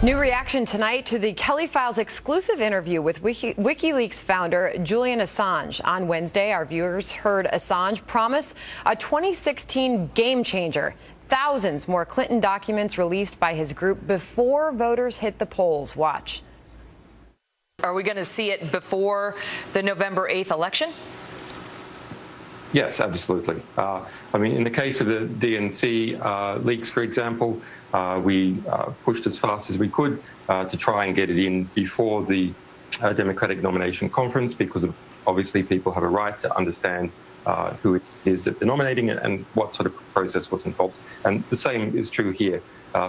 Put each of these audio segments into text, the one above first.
New reaction tonight to the Kelly Files exclusive interview with Wikileaks founder Julian Assange. On Wednesday, our viewers heard Assange promise a 2016 game changer. Thousands more Clinton documents released by his group before voters hit the polls. Watch. Are we going to see it before the November 8th election? Yes, absolutely. I mean, in the case of the DNC leaks, for example, we pushed as fast as we could to try and get it in before the Democratic nomination conference, because obviously people have a right to understand who it is that they're nominating and what sort of process was involved. And the same is true here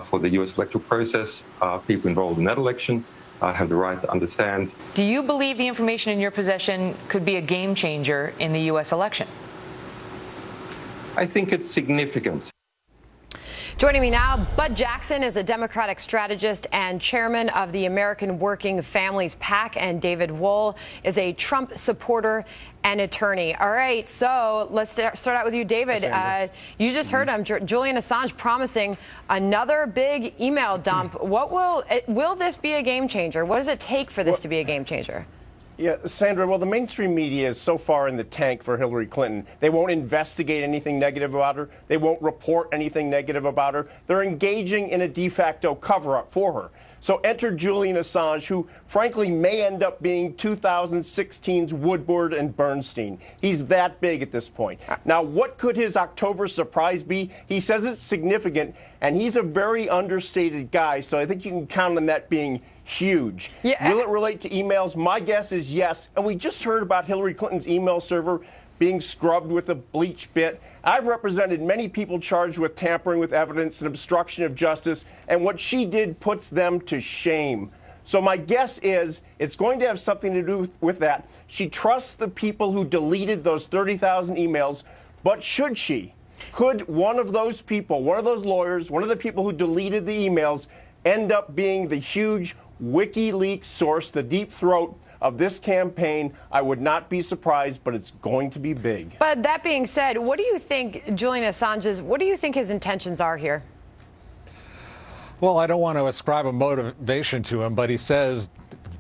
for the U.S. electoral process. People involved in that election have the right to understand. Do you believe the information in your possession could be a game changer in the U.S. election? I think it's significant. Joining me now, Bud Jackson is a Democratic strategist and chairman of the American Working Families PAC, and David Wohl is a Trump supporter and attorney. All right, so let's start out with you, David. You just heard him, Julian Assange promising another big email dump. What will this be a game changer? What does it take for this to be a game changer? Yeah, Sandra, well, the mainstream media is so far in the tank for Hillary Clinton. They won't investigate anything negative about her. They won't report anything negative about her. They're engaging in a de facto cover-up for her. So enter Julian Assange, who, frankly, may end up being 2016's Woodward and Bernstein. He's that big at this point. Now, what could his October surprise be? He says it's significant, and he's a very understated guy, so I think you can count on that being huge. Yeah. Will it relate to emails? My guess is yes. And we just heard about Hillary Clinton's email server being scrubbed with a bleach bit. I've represented many people charged with tampering with evidence and obstruction of justice, and what she did puts them to shame. So my guess is it's going to have something to do with that. She trusts the people who deleted those 30,000 emails, but should she? Could one of those people, one of those lawyers, one of the people who deleted the emails end up being the huge Wikileaks source, the deep throat of this campaign? I would not be surprised, but it's going to be big. But that being said, what do you think Julian Assange's, what do you think his intentions are here? Well, I don't want to ascribe a motivation to him, but he says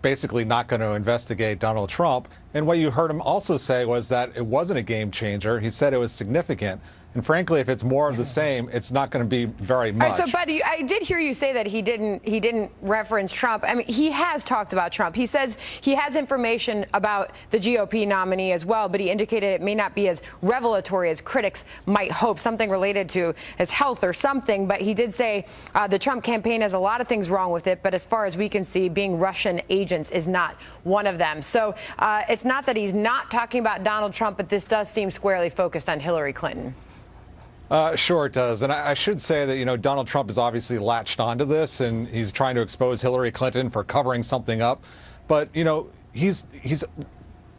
basically not going to investigate Donald Trump. And what you heard him also say was that it wasn't a game changer. He said it was significant. And frankly, if it's more of the same, it's not going to be very much. All right, so, Buddy, I did hear you say that he didn't reference Trump. I mean, he has talked about Trump. He says he has information about the GOP nominee as well, but he indicated it may not be as revelatory as critics might hope, something related to his health or something. But he did say the Trump campaign has a lot of things wrong with it, but as far as we can see, being Russian agents is not one of them. So it's not that he's not talking about Donald Trump, but this does seem squarely focused on Hillary Clinton. Sure it does. And I should say that, you know, Donald Trump is obviously latched onto this, and he's trying to expose Hillary Clinton for covering something up. But, you know, he's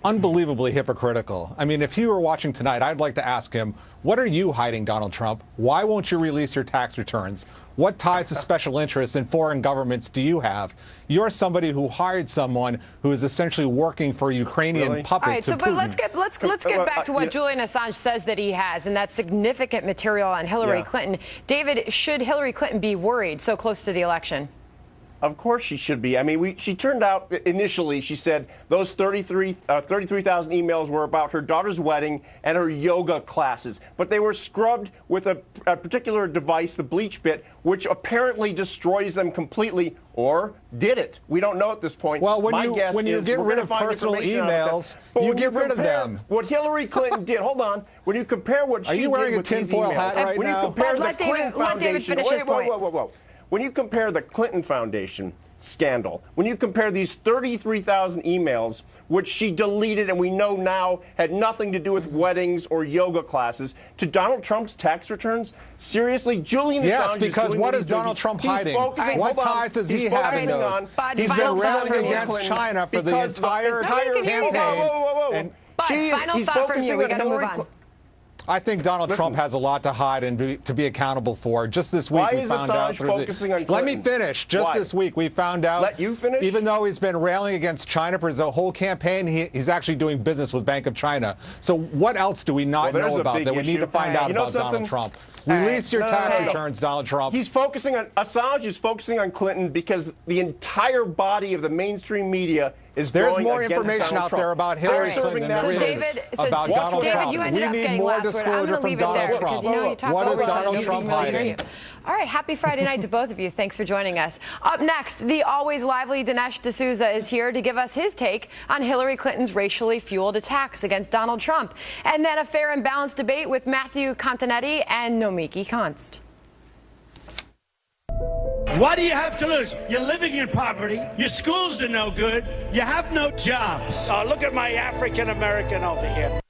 unbelievably hypocritical. I mean, if he were watching tonight, I'd like to ask him, what are you hiding, Donald Trump? Why won't you release your tax returns? What ties to special interests in foreign governments do you have? You're somebody who hired someone who is essentially working for a Ukrainian puppet. All right, so Putin. but let's get back to what Julian Assange says that he has, and that's significant material on Hillary Clinton. David, should Hillary Clinton be worried so close to the election? Of course she should be. I mean, she turned out initially, she said those 33,000 emails were about her daughter's wedding and her yoga classes. But they were scrubbed with a particular device, the bleach bit, which apparently destroys them completely. Or did it? We don't know at this point. Well, when you get rid of personal emails, you get rid of them. What Hillary Clinton did, hold on, when you compare what she did with these emails. Are you wearing a tinfoil hat right now? Let David finish his point. Whoa. When you compare the Clinton Foundation scandal, when you compare these 33,000 emails, which she deleted and we know now had nothing to do with weddings or yoga classes, to Donald Trump's tax returns, seriously, Julian Assange Yes, because what is Donald Trump hiding? What ties does he have in those? He's been railing against China for the entire campaign. Final thought from you. We got to move on. I think Donald Trump has a lot to hide and to be accountable for. Just this week, we found out. Let me finish. Just this week, we found out. Let you finish. Even though he's been railing against China for his whole campaign, he's actually doing business with Bank of China. So what else do we not know about that we need to find out about Donald Trump? Release your tax No. returns, Donald Trump. He's focusing on Assange is focusing on Clinton because the entire body of the mainstream media is There's going more against information Donald out Trump. there about They're Hillary serving Clinton that than there So is David, about watch Donald it. David, Trump. you ended We up need getting more last word. I'm disclosure going to from leave it there Donald because Trump. you know you talk What over is Donald Trump hiding? All right, happy Friday night to both of you. Thanks for joining us. Up next, the always lively Dinesh D'Souza is here to give us his take on Hillary Clinton's racially fueled attacks against Donald Trump. And then a fair and balanced debate with Matthew Continetti and Nomiki Konst. What do you have to lose? You're living in poverty. Your schools are no good. You have no jobs. Look at my African American over here.